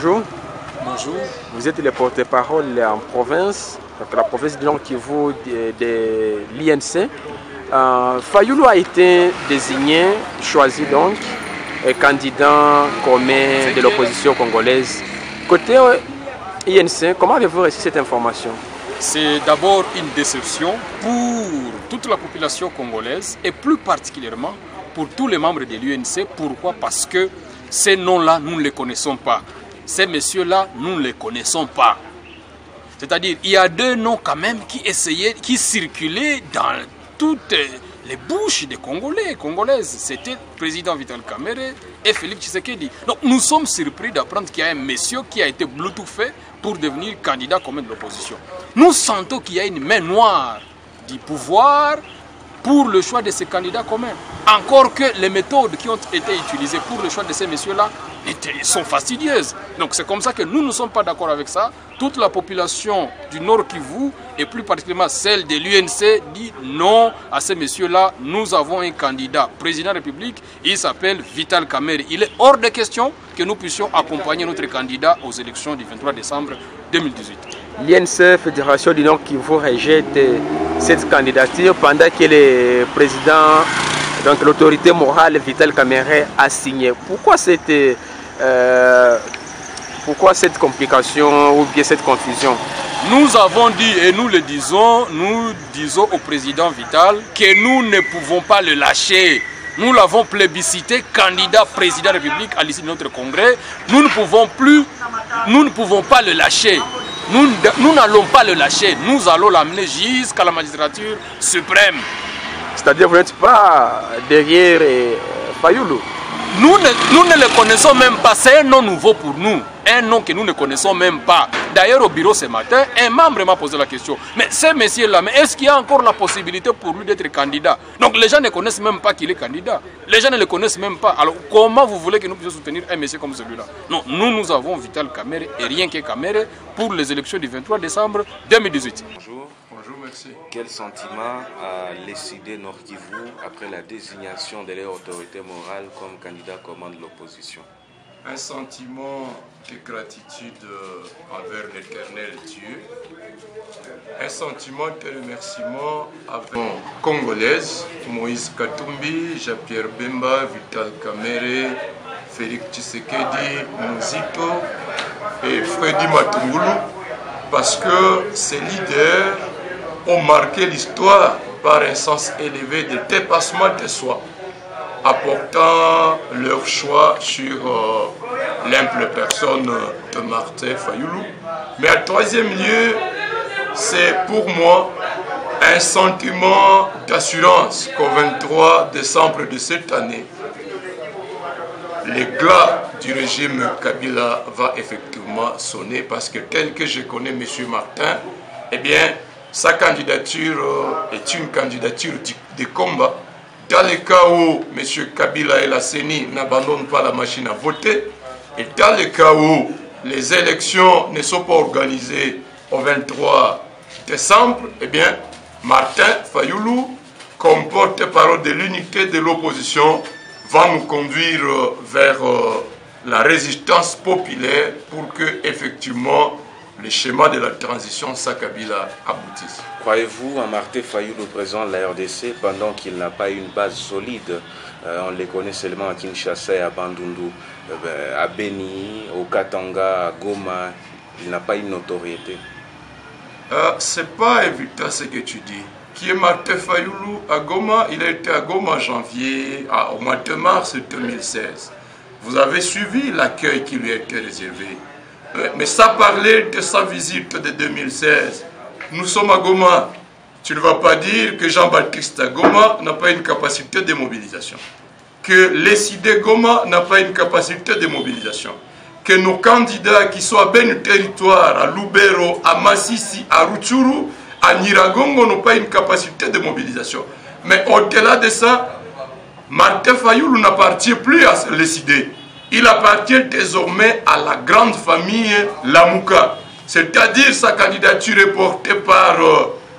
Bonjour. Bonjour. Vous êtes le porte-parole en province, donc la province du Nord Kivu de l'INC. Fayulu a été désigné, choisi donc, candidat commun de l'opposition congolaise. Côté INC, comment avez-vous reçu cette information? C'est d'abord une déception pour toute la population congolaise et plus particulièrement pour tous les membres de l'UNC. Pourquoi? Parce que ces noms-là, nous ne les connaissons pas. Ces messieurs-là, nous ne les connaissons pas. C'est-à-dire, il y a deux noms quand même qui circulaient dans toutes les bouches des Congolais et Congolaises. C'était le président Vital Kamerhe et Félix Tshisekedi. Donc nous sommes surpris d'apprendre qu'il y a un monsieur qui a été bluetoothé pour devenir candidat commun de l'opposition. Nous sentons qu'il y a une main noire du pouvoir pour le choix de ces candidats communs. Encore que les méthodes qui ont été utilisées pour le choix de ces messieurs-là sont fastidieuses. Donc c'est comme ça que nous ne sommes pas d'accord avec ça. Toute la population du Nord Kivu, et plus particulièrement celle de l'UNC, dit non à ces messieurs-là. Nous avons un candidat président de la République, il s'appelle Vital Kamerhe. Il est hors de question que nous puissions accompagner notre candidat aux élections du 23 décembre 2018. L'INC, Fédération du Nord Kivu, rejette cette candidature pendant que le président, donc l'autorité morale Vital Kamerhe a signé. Pourquoi cette complication ou bien cette confusion? Nous avons dit et nous disons au président Vital que nous ne pouvons pas le lâcher. Nous l'avons plébiscité candidat président de la République à l'issue de notre congrès. Nous ne pouvons pas le lâcher. Nous n'allons pas le lâcher. Nous allons l'amener jusqu'à la magistrature suprême. C'est-à-dire que vous n'êtes pas derrière Fayulu? Nous ne le connaissons même pas. C'est un nom nouveau pour nous. Un nom que nous ne connaissons même pas. D'ailleurs, au bureau ce matin, un membre m'a posé la question. Mais ces messieurs-là, est-ce qu'il y a encore la possibilité pour lui d'être candidat? Donc les gens ne connaissent même pas qu'il est candidat. Les gens ne le connaissent même pas. Alors comment vous voulez que nous puissions soutenir un monsieur comme celui-là? Non, nous avons Vital Kamerhe et rien que Kamerhe pour les élections du 23 décembre 2018. Bonjour. Bonjour, merci. Quel sentiment a décidé Nord Kivu après la désignation de leur autorité morale comme candidat commun de l'opposition? Un sentiment de gratitude envers l'Éternel Dieu, un sentiment de remerciement avec Congolaise, Moïse Katumbi, Jean-Pierre Bemba, Vital Kamerhe, Félix Tshisekedi, Mouzito et Freddy Matungulu, parce que ces leaders ont marqué l'histoire par un sens élevé de dépassement de soi, apportant leur choix sur l'humble personne de Martin Fayulu. Mais en troisième lieu, c'est pour moi un sentiment d'assurance qu'au 23 décembre de cette année, l'éclat du régime Kabila va effectivement sonner, parce que tel que je connais M. Martin, eh bien, sa candidature est une candidature de combat. Dans le cas où M. Kabila et la CENI n'abandonnent pas la machine à voter, et dans le cas où les élections ne sont pas organisées au 23 décembre, eh bien, Martin Fayulu, comme porte-parole de l'unité de l'opposition, va nous conduire vers la résistance populaire pour que, effectivement, le schéma de la transition Kabila aboutisse. Croyez-vous en Martin Fayulu, président de la RDC, pendant qu'il n'a pas une base solide? On les connaît seulement à Kinshasa et à Bandundu, à Beni, au Katanga, à Goma. Il n'a pas une notoriété. C'est pas évident ce que tu dis. Qui est Martin Fayulu à Goma? Il a été à Goma en janvier, au mois de mars 2016. Vous avez suivi l'accueil qui lui a été réservé. Mais ça parlait de sa visite de 2016. Nous sommes à Goma. Tu ne vas pas dire que Jean-Baptiste à Goma n'a pas une capacité de mobilisation. Que l'ESID Goma n'a pas une capacité de mobilisation. Que nos candidats qui sont à Ben Territoire, à Lubero, à Massissi, à Rutshuru, à Nyiragongo n'ont pas une capacité de mobilisation. Mais au-delà de ça, Martin Fayulu n'appartient plus à l'ESID. Il appartient désormais à la grande famille Lamuka. C'est-à-dire sa candidature est portée par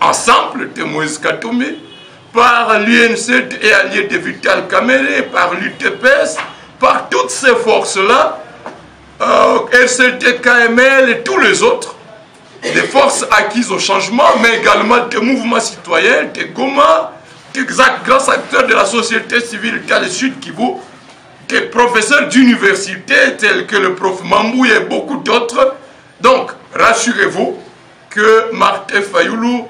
Ensemble de Moïse Katumbi, par l'UNC et alliés de Vital Kamerhe, par l'UTPS, par toutes ces forces-là. RCT, KML et tous les autres, des forces acquises au changement, mais également des mouvements citoyens, des Goma, des grands acteurs de la société civile dans le Sud Kivu, des professeurs d'université tels que le prof Mambou et beaucoup d'autres. Donc, rassurez-vous que Martin Fayulu,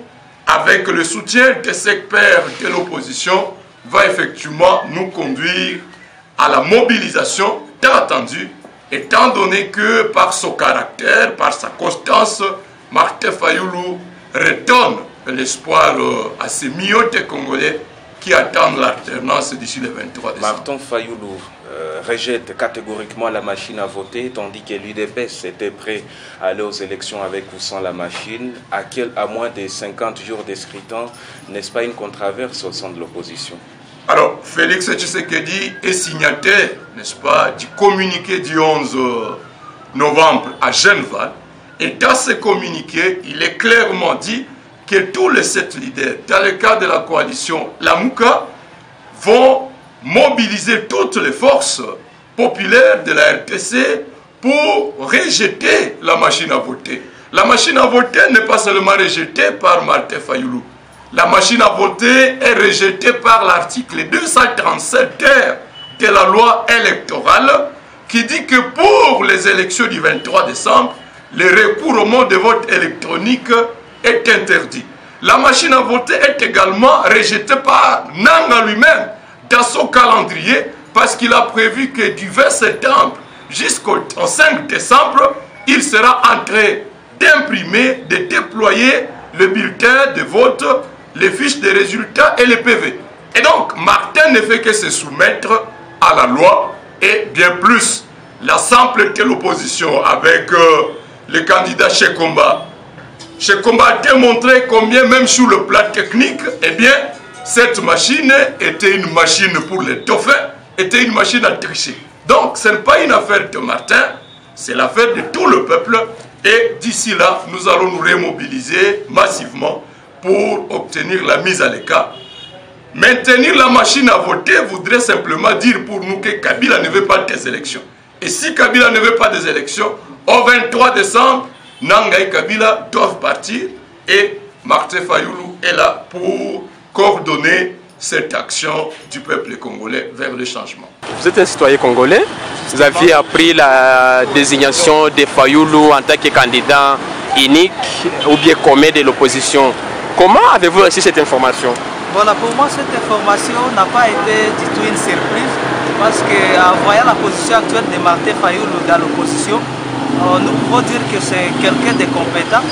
avec le soutien des experts de l'opposition, va effectivement nous conduire à la mobilisation tant attendue, étant donné que par son caractère, par sa constance, Martin Fayulu redonne l'espoir à ces millions de Congolais qui attendent l'alternance d'ici le 23 décembre. Martin Fayulu rejette catégoriquement la machine à voter, tandis que l'UDPS était prêt à aller aux élections avec ou sans la machine. À moins de 50 jours de scrutin, n'est-ce pas une controverse au sein de l'opposition? Alors, Félix Tshisekedi est signataire, n'est-ce pas, du communiqué du 11 novembre à Genève. Et dans ce communiqué, il est clairement dit que tous les 7 leaders, dans le cadre de la coalition Lamuka, vont mobiliser toutes les forces populaires de la RTC pour rejeter la machine à voter. La machine à voter n'est pas seulement rejetée par Martin Fayulu. La machine à voter est rejetée par l'article 237 de la loi électorale qui dit que pour les élections du 23 décembre, le recours au mode de vote électronique est interdit. La machine à voter est également rejetée par Nanga lui-même dans son calendrier parce qu'il a prévu que du 20 septembre jusqu'au 5 décembre, il sera en train d'imprimer, de déployer le bulletin de vote, les fiches de résultats et les PV. Et donc, Martin ne fait que se soumettre à la loi et bien plus. La simple de l'opposition avec le candidat Chekomba. Chekomba a démontré combien, même sur le plan technique, eh bien, cette machine était une machine pour les dauphins, était une machine à tricher. Donc, ce n'est pas une affaire de Martin, c'est l'affaire de tout le peuple. Et d'ici là, nous allons nous remobiliser massivement pour obtenir la mise à l'écart. Maintenir la machine à voter voudrait simplement dire pour nous que Kabila ne veut pas des élections. Et si Kabila ne veut pas des élections, au 23 décembre, Nanga et Kabila doivent partir et Martin Fayulu est là pour coordonner cette action du peuple congolais vers le changement. Vous êtes un citoyen congolais, vous aviez appris la désignation de Fayulu en tant que candidat unique ou bien commun de l'opposition. Comment avez-vous reçu cette information? Voilà, pour moi, cette information n'a pas été du tout une surprise parce qu'en voyant la position actuelle de Martin Fayulu dans l'opposition, nous pouvons dire que c'est quelqu'un de compétent.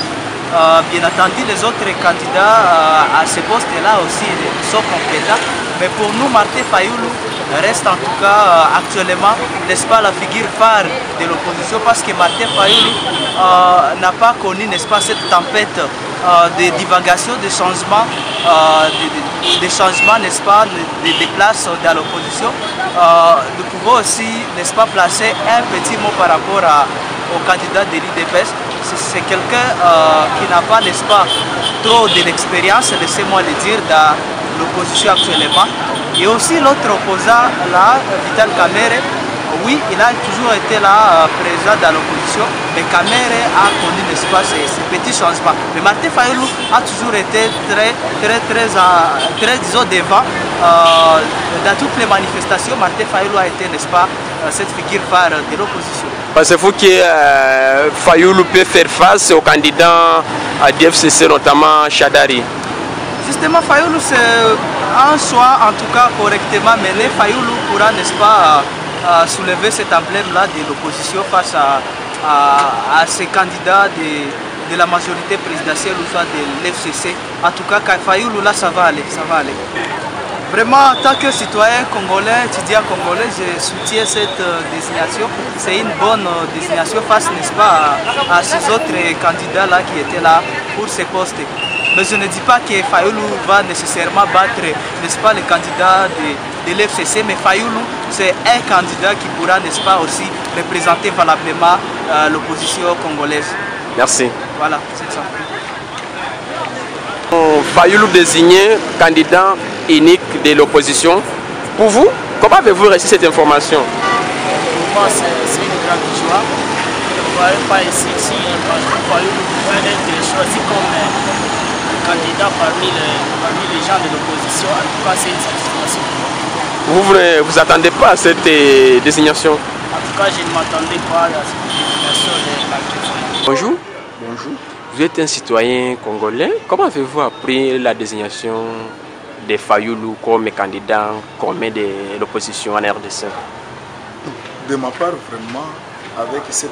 Bien entendu, les autres candidats à ce poste-là aussi sont compétents. Mais pour nous, Martin Fayulu reste en tout cas actuellement, n'est-ce pas, la figure phare de l'opposition parce que Martin Fayulu n'a pas connu, n'est-ce pas, cette tempête de divagation, de changement, n'est-ce pas, des places dans l'opposition. Nous pouvons aussi, n'est-ce pas, placer un petit mot par rapport au candidat de l'UDPS. C'est quelqu'un qui n'a pas, n'est-ce pas, trop de l'expérience, laissez-moi le dire, dans l'opposition actuellement. Et aussi l'autre opposant, là, Vital Kamerhe, oui, il a toujours été là, présent dans l'opposition, mais Kamerhe a connu, n'est-ce pas, ces petits changements. Mais Martin Fayulu a toujours été très disons, devant. Dans toutes les manifestations, Martin Fayulu a été, n'est-ce pas, cette figure phare de l'opposition. Pensez-vous que Fayulu peut faire face aux candidats à DFCC, notamment Chadari? Justement, Fayulu, c'est un choix, en tout cas correctement mené. Fayulu pourra, n'est-ce pas, soulever cet emblème-là de l'opposition face à ces candidats de la majorité présidentielle ou soit de l'FCC. En tout cas, Fayulu, là, ça va aller, ça va aller. Vraiment, en tant que citoyen congolais, étudiant congolais, je soutiens cette désignation. C'est une bonne désignation face, n'est-ce pas, à ces autres candidats-là qui étaient là pour ces postes. Mais je ne dis pas que Fayulu va nécessairement battre, n'est-ce pas, les candidats de l'FCC, mais Fayulu, c'est un candidat qui pourra, n'est-ce pas, aussi représenter valablement l'opposition congolaise. Merci. Voilà, c'est ça. Fayulu désigné candidat unique de l'opposition. Pour vous, comment avez-vous reçu cette information? Pour moi, c'est une grande joie. ne voyais pas ici si Martin Fayoulou pouvait être choisi comme candidat parmi les gens de l'opposition. En tout cas, c'est une satisfaction. Vous ne vous attendez pas à cette désignation? En tout cas, je ne m'attendais pas à cette désignation de Martin Fayoulou. Bonjour. Bonjour. Vous êtes un citoyen congolais. Comment avez-vous appris la désignation de Fayoulou comme candidat commun de l'opposition en RDC? De ma part, vraiment, avec cette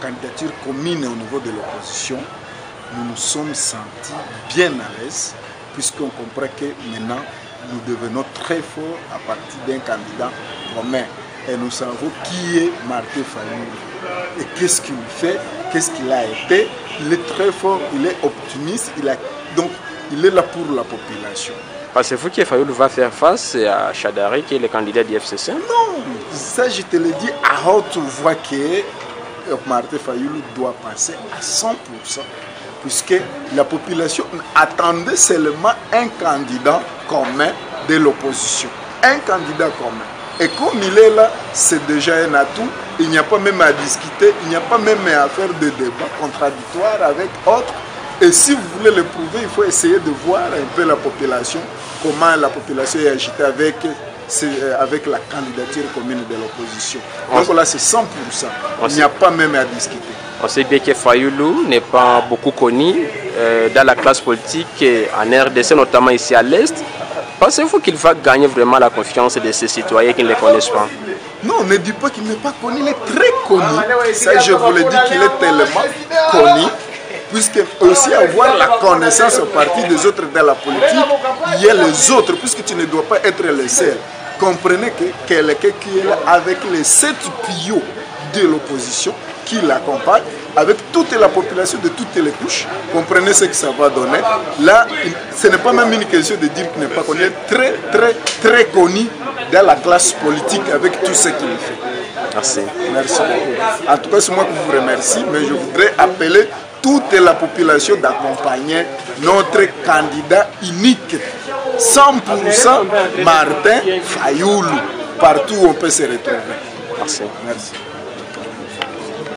candidature commune au niveau de l'opposition, nous nous sommes sentis bien à l'aise, puisqu'on comprend que maintenant, nous devenons très forts à partir d'un candidat commun. Et nous savons qui est Martin Fayoulou et qu'est-ce qu'il fait, qu'est-ce qu'il a été. Il est très fort, il est optimiste, donc il est là pour la population. Pensez-vous que Fayoulou va faire face à Chadari, qui est le candidat du FCC? Non, ça je te le dis à haute voix que Martin Fayoulou doit passer à 100%, puisque la population attendait seulement un candidat commun de l'opposition. Un candidat commun. Et comme il est là, c'est déjà un atout. Il n'y a pas même à discuter, il n'y a pas même à faire de débats contradictoires avec autres. Et si vous voulez le prouver, il faut essayer de voir un peu la population, comment la population est agitée avec la candidature commune de l'opposition. Donc là, c'est 100%. Il n'y a pas même à discuter. On sait bien que Fayoulou n'est pas beaucoup connu dans la classe politique en RDC, notamment ici à l'Est. Pensez-vous qu'il va gagner vraiment la confiance de ces citoyens qui ne le connaissent pas? Non, ne dis pas qu'il n'est pas connu, il est très connu. Ça, je vous le dis qu'il est tellement connu, puisque aussi avoir la connaissance au parti des autres dans la politique, il y a les autres, puisque tu ne dois pas être le seul. Comprenez que quelqu'un qui est là avec les 7 pions de l'opposition, qui l'accompagne, avec toute la population de toutes les couches, comprenez ce que ça va donner. Là, ce n'est pas même une question de dire qu'il n'est pas connu, très, très, très connu dans la classe politique avec tout ce qu'il fait. Merci. Merci beaucoup. En tout cas, c'est moi qui vous remercie, mais je voudrais appeler toute la population d'accompagner notre candidat unique, 100% Martin Fayoulou, partout où on peut se retrouver. Merci. Merci.